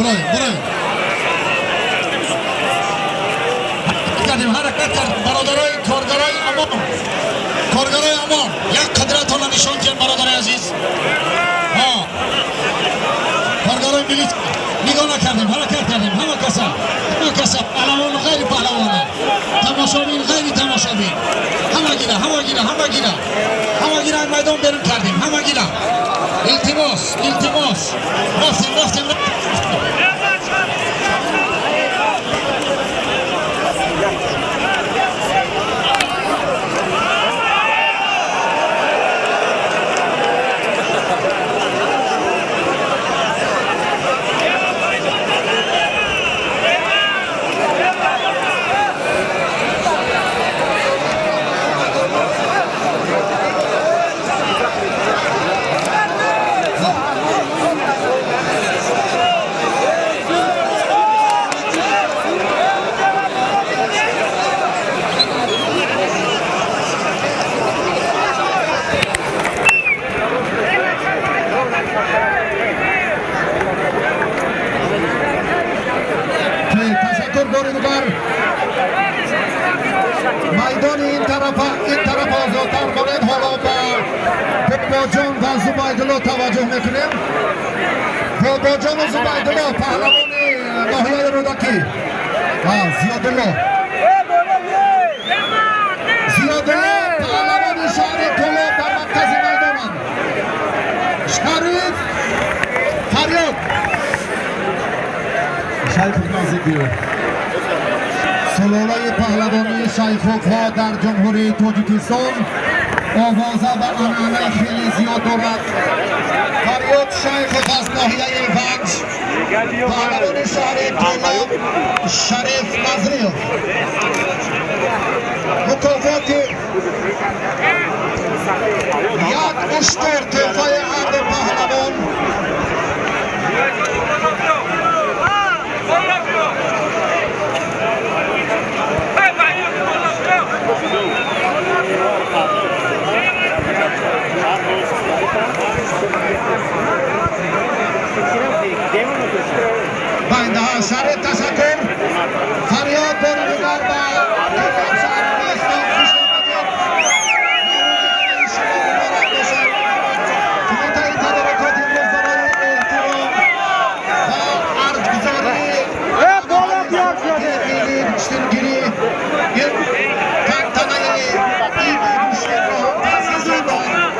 برای حرکت کرد برادرای کارگرای امان یک قدرت ها نشان کرد برادرای عزیز کارگرای ملیت نگاه نکردیم حرکت کردیم همه کسا پهلوان غیر پهلوان تماشابین غیر تماشابین همه گیره میدان بیرون کردیم همه گیره التماس رفتیم میدان این طرف آزادتر کنید حالا با جان و زبیدالله توجه میکنیم با جان و زبیدالله پهلوان ناحیه رودکی زیادالله پهلوان شهر کلاب در مرکز میدانند شریف فریاد شیخ نازیگی سلالای پهلوانی شیخوک‌ها در جمهوری تاجیکستان آوازه و عنعنه خیلی زیاد دارد. فریاد شیخ از ناحیه وجه پهلوان شهر کلاب شریف نظریف مکافات یک اشتر تحفه هر پهلوان بنده ها شرط تشکر فریاد بردگار با کلاب شهر داستان خوش آمدید نوروز شما مبارک باشد کمیته تدارکات امروز برای احترام و ارزگذاری ملی گوشتنگیری تنتنه عید گوشتن را تأسیس دادند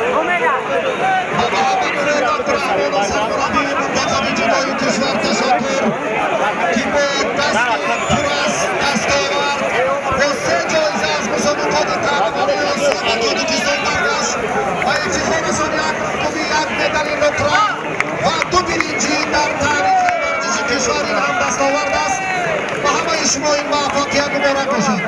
و به دکتر احمد سرمربی منتخب جدای کشور تشکر که به دستاورد با 3 جایزه از مسابقات تحقیقی سیاسی تاجیکستان برگشت و افتخارشان یک مدال نقره و 2 برنجی در تاریخ ورزش کشور این هم دستاورد است و همه شما این موفقیت مبارک باشد.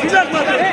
کی زد مادر